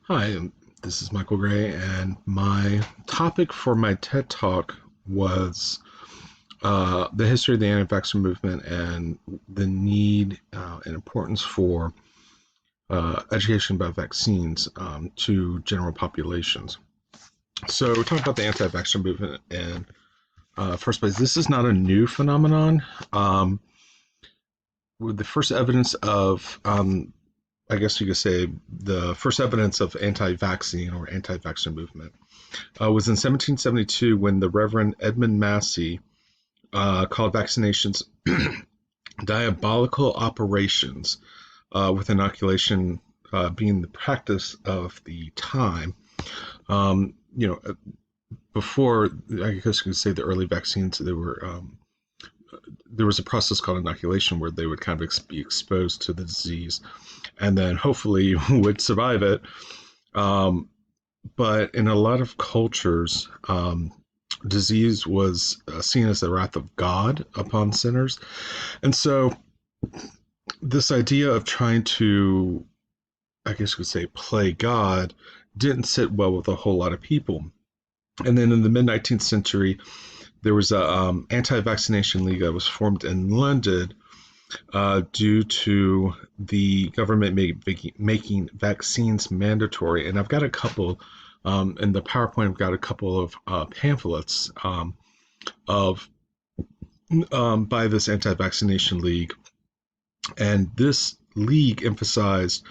Hi, this is Michael Gray, and my topic for my TED Talk was the history of the anti-vaxxer movement and the need and importance for education about vaccines to general populations. So, we're talking about the anti-vaxxer movement, and first place, this is not a new phenomenon. Um, with the first evidence of I guess you could say the first evidence of anti-vaccine or anti-vaxxer movement was in 1772 when the Reverend Edmund Massey called vaccinations diabolical operations, with inoculation being the practice of the time. Um, you know, before I guess you could say the early vaccines, there was a process called inoculation where they would kind of be exposed to the disease and then hopefully would survive it. Um, but in a lot of cultures, disease was seen as the wrath of God upon sinners. And so, this idea of trying to, I guess you could say, play God didn't sit well with a whole lot of people. And then in the mid 19th century, there was a anti-vaccination league that was formed in London due to the government making vaccines mandatory. And I've got a couple in the PowerPoint. I've got a couple of pamphlets of by this anti-vaccination league, and this league emphasized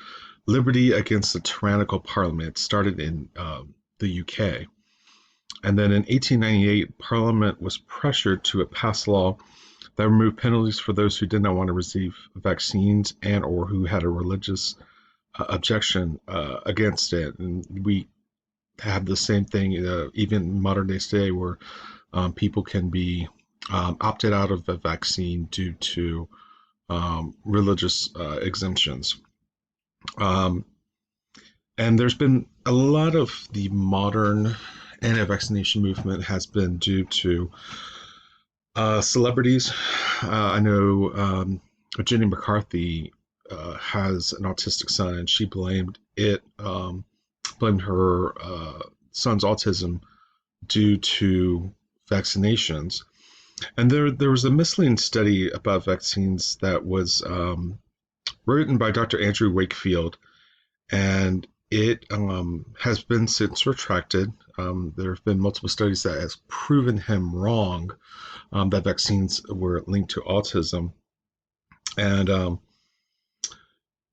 liberty against the tyrannical parliament. It started in the UK, and then in 1898, Parliament was pressured to pass a law that removed penalties for those who did not want to receive vaccines and or who had a religious objection against it. And we have the same thing even in modern days today, where people can be opted out of a vaccine due to religious exemptions. Um, and there's been a lot of the modern anti-vaccination movement has been due to celebrities. I know Jenny McCarthy has an autistic son, and she blamed her son's autism due to vaccinations. And there was a misleading study about vaccines that was written by Dr. Andrew Wakefield, and it has been since retracted. There have been multiple studies that has proven him wrong, that vaccines were linked to autism. And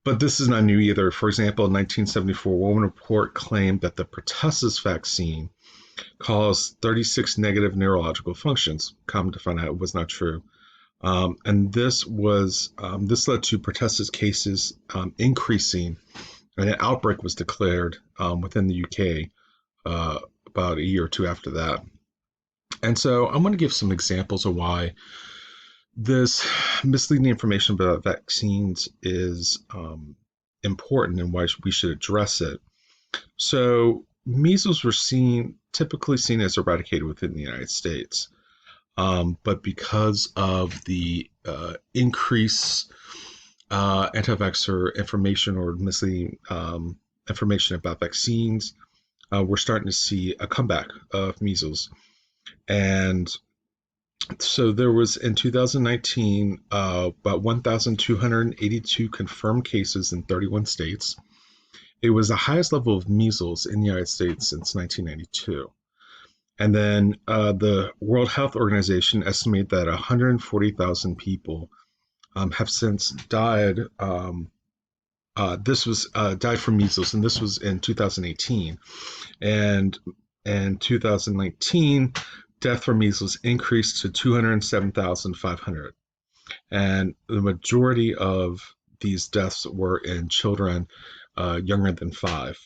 but this is not new either. For example, in 1974, one report claimed that the pertussis vaccine caused 36 negative neurological functions. Come to find out, it was not true. And this led to pertussis cases increasing, and an outbreak was declared within the UK about a year or two after that. And so I'm going to give some examples of why this misleading information about vaccines is important and why we should address it. So measles were typically seen as eradicated within the United States. But because of the increase anti-vaxxer information or misleading information about vaccines, we're starting to see a comeback of measles. And so there was in 2019 about 1,282 confirmed cases in 31 states. It was the highest level of measles in the United States since 1992. And then the World Health Organization estimated that 140,000 people have since died. This was died from measles, and this was in 2018. And in 2019, death from measles increased to 207,500. And the majority of these deaths were in children younger than 5.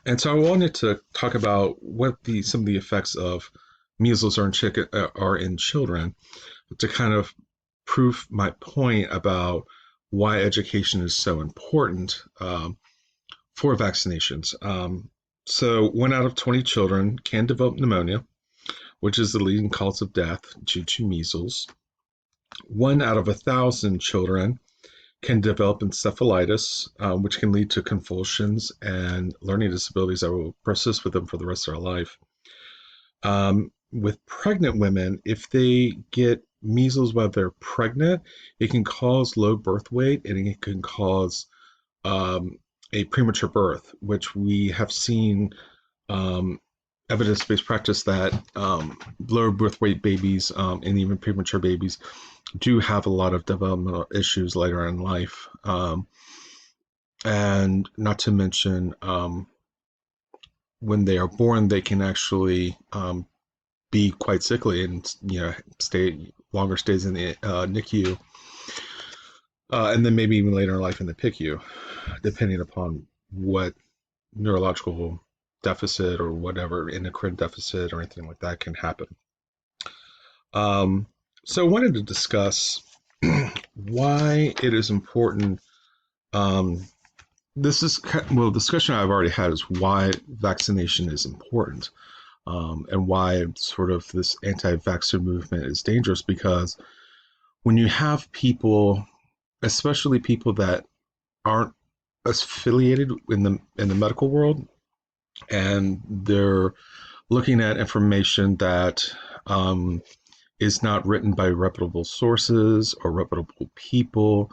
And so I wanted to talk about what some of the effects of measles are in children, to kind of prove my point about why education is so important for vaccinations. So 1 out of 20 children can develop pneumonia, which is the leading cause of death due to measles. 1 out of 1,000 children can develop encephalitis, which can lead to convulsions and learning disabilities that will persist with them for the rest of their life. With pregnant women, if they get measles while they're pregnant, it can cause low birth weight and it can cause um, a premature birth, which we have seen um, evidence-based practice that lower birth weight babies and even premature babies do have a lot of developmental issues later in life. And not to mention, when they are born, they can actually be quite sickly and stay longer stays in the NICU, and then maybe even later in life in the PICU, depending upon what neurological deficit or whatever endocrine deficit or anything like that can happen. Um, so I wanted to discuss why it is important. Um, this is well, discussion I've already had is why vaccination is important, and why sort of this anti-vaxxer movement is dangerous. Because when you have people, especially people that aren't affiliated in the medical world, and they're looking at information that is not written by reputable sources or reputable people,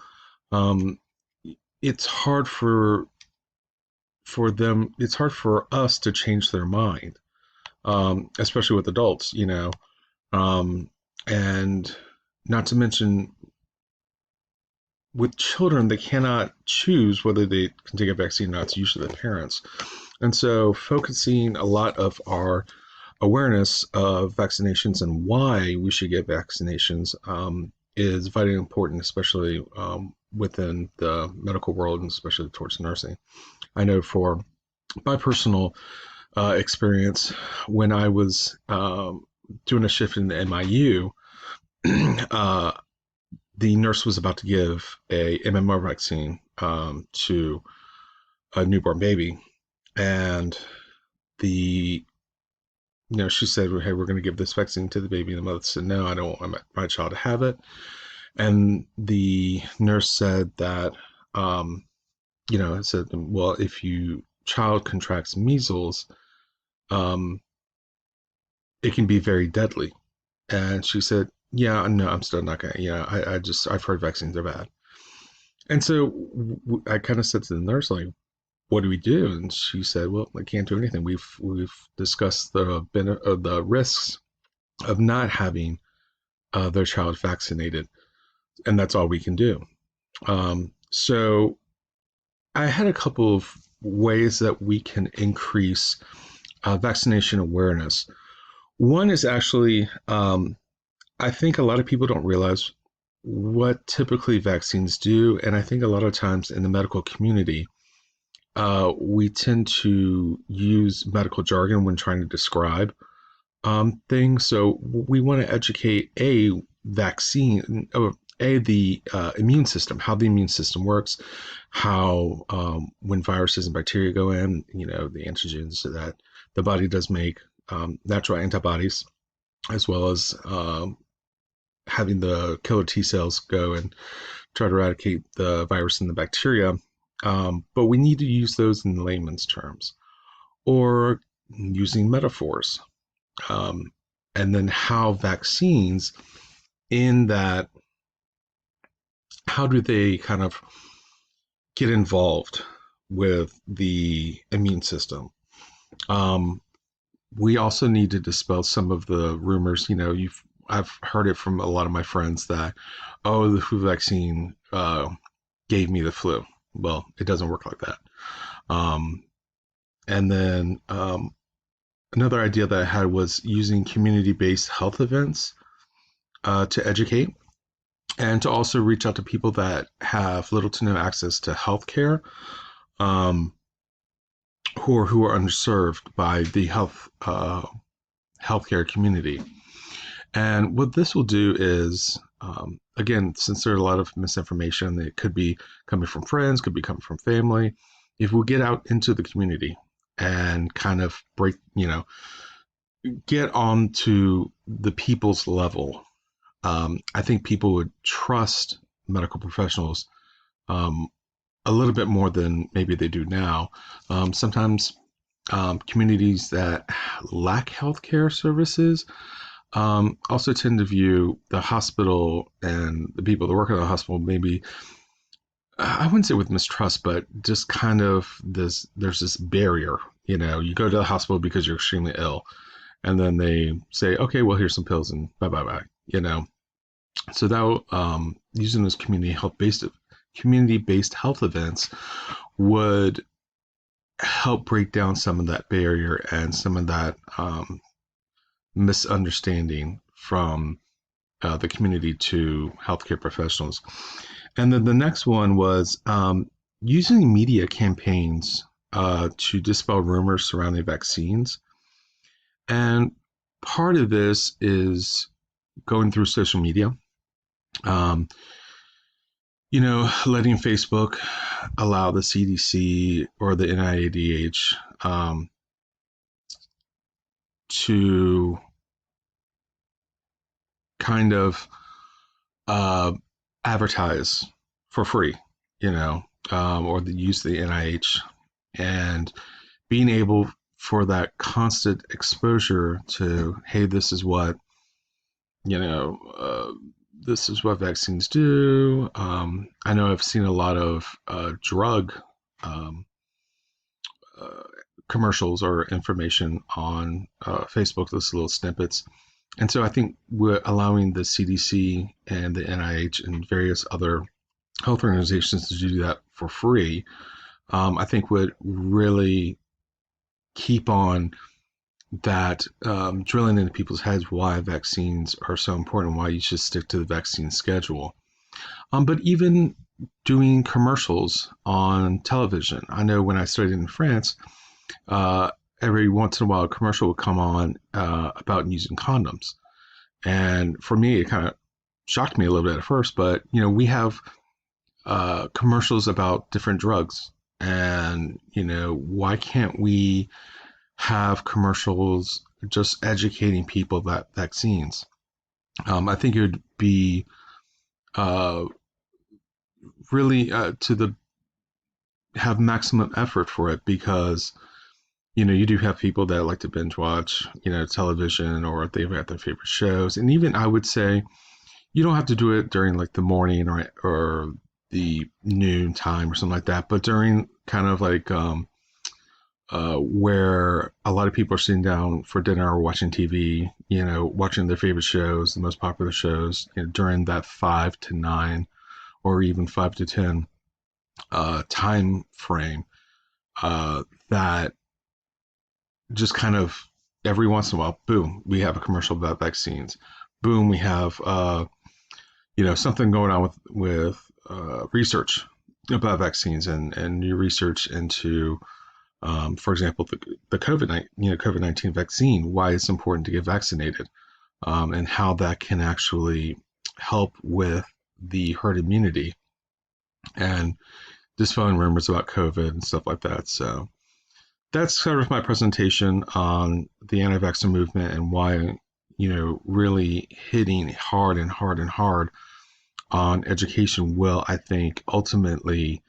um, it's hard for them. It's hard for us to change their mind, especially with adults, um, and not to mention with children, they cannot choose whether they can take a vaccine or not. It's usually the parents. And so, focusing a lot of our awareness of vaccinations and why we should get vaccinations is vitally important, especially within the medical world and especially towards nursing. I know for my personal experience, when I was doing a shift in the NIU, uh, the nurse was about to give a MMR vaccine to a newborn baby, and the she said, "Hey, we're going to give this vaccine to the baby." And the mother said, "No, I don't want my child to have it." And the nurse said that, it said, "Well, if you child contracts measles, um, it can be very deadly." And she said, "Yeah, no, I'm still not gonna. I've heard vaccines are bad." And so I kind of said to the nurse, like, "What do we do?" And she said, "Well, I can't do anything. We've discussed the risks of not having their child vaccinated, and that's all we can do." So I had a couple of ways that we can increase vaccination awareness. One is actually, I think a lot of people don't realize what typically vaccines do, and I think a lot of times in the medical community, we tend to use medical jargon when trying to describe things. So we want to educate vaccine, or the immune system, how the immune system works, how when viruses and bacteria go in, the antigens that the body does make, natural antibodies, as well as having the killer T cells go and try to eradicate the virus and the bacteria. But we need to use those in layman's terms or using metaphors. Um, and then how vaccines in that, how do they kind of get involved with the immune system? Um, we also need to dispel some of the rumors. I've heard it from a lot of my friends that, oh, the flu vaccine gave me the flu. Well, it doesn't work like that. Um, and then another idea that I had was using community-based health events to educate and to also reach out to people that have little to no access to healthcare, um, who are underserved by the healthcare community. And what this will do is, again, since there's a lot of misinformation, it could be coming from friends, could be coming from family. If we get out into the community and kind of get on to the people's level, I think people would trust medical professionals um, a little bit more than maybe they do now. Sometimes communities that lack healthcare services also tend to view the hospital and the people that work at the hospital maybe, I wouldn't say with mistrust, but just kind of there's this barrier. You go to the hospital because you're extremely ill, and then they say, okay, well, here's some pills and bye bye bye. So that using those community based health events would help break down some of that barrier and some of that misunderstanding from the community to healthcare professionals. And then the next one was using media campaigns to dispel rumors surrounding vaccines. And part of this is going through social media. Um, letting Facebook allow the CDC or the NIADH to kind of uh, advertise for free, or the use of the NIH, and being able for that constant exposure to, hey, you know, uh, this is what vaccines do. I know I've seen a lot of drug um, uh, commercials or information on Facebook, those little snippets. And so I think we're allowing the CDC and the NIH and various other health organizations to do that for free, I think would really keep on that drilling into people's heads why vaccines are so important, why you should stick to the vaccine schedule. But even doing commercials on television. I know when I studied in France, uh, every once in a while a commercial would come on about using condoms. And for me, it kind of shocked me a little bit at first, but we have commercials about different drugs. And, why can't we have commercials just educating people about vaccines? I think it would be uh, really to the have maximum effort for it because you do have people that like to binge watch television, or they've got their favorite shows. And even I would say you don't have to do it during like the morning or the noon time or something like that, but during kind of like where a lot of people are sitting down for dinner or watching TV, watching their favorite shows, the most popular shows, during that 5 to 9 or even 5 to 10 time frame, that just kind of every once in a while, boom, we have a commercial about vaccines. Boom, we have something going on with research about vaccines and new research into, for example, the COVID-19 vaccine, why it's important to get vaccinated, and how that can actually help with the herd immunity and dispelling rumors about COVID and stuff like that. So that's sort of my presentation on the anti-vaxxer movement and why, really hitting hard and hard and hard on education will, I think, ultimately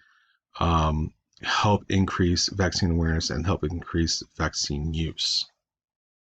help increase vaccine awareness and help increase vaccine use.